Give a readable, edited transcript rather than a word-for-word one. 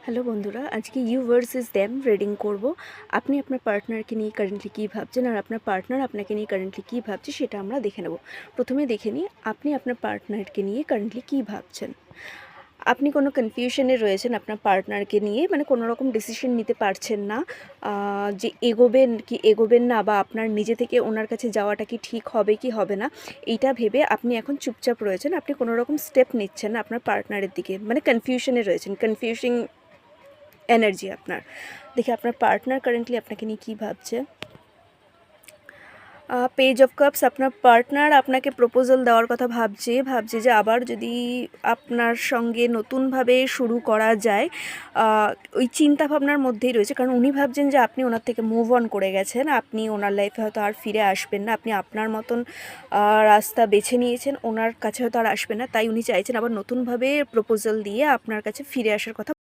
Hello বন্ধুরা, আজকে you versus them reading করব। আপনি আপনার পার্টনারকে নিয়ে কারেন্টলি কী ভাবছেন আর আপনার পার্টনার আপনাকে নিয়ে কারেন্টলি কী ভাবছে সেটা আমরা দেখে নেব। প্রথমে দেখে নিই আপনি আপনার পার্টনারকে নিয়ে কারেন্টলি কী ভাবছেন। আপনি কোনো কনফিউশনে রয়েছেন আপনার পার্টনারকে নিয়ে, মানে কোনো রকম ডিসিশন নিতে পারছেন না যে এগোবেন কি এগোবেন না, বা আপনার নিজে থেকে ওনার কাছে যাওয়াটা কি ঠিক হবে কি হবে না, এইটা ভেবে আপনি এখন চুপচাপ রয়েছেন। আপনি কোনো রকম স্টেপ নিচ্ছেন না আপনার পার্টনারের দিকে, মানে কনফিউশনে রয়েছেন, কনফিউজিং এনার্জি আপনার। দেখি আপনার পার্টনার কারেন্টলি আপনাকে নিয়ে কী ভাবছে। পেজ অফ কাপস, আপনার পার্টনার আপনাকে প্রপোজাল দেওয়ার কথা ভাবছে যে আবার যদি আপনার সঙ্গে নতুনভাবে শুরু করা যায়, ওই চিন্তা ভাবনার মধ্যেই রয়েছে। কারণ উনি ভাবছেন যে আপনি ওনার থেকে মুভ অন করে গেছেন, আপনি ওনার লাইফে হয়তো আর ফিরে আসবেন না, আপনি আপনার মতন রাস্তা বেছে নিয়েছেন, ওনার কাছে হয়তো আর আসবেন না। তাই উনি চাইছেন আবার নতুনভাবে প্রপোজাল দিয়ে আপনার কাছে ফিরে আসার কথা।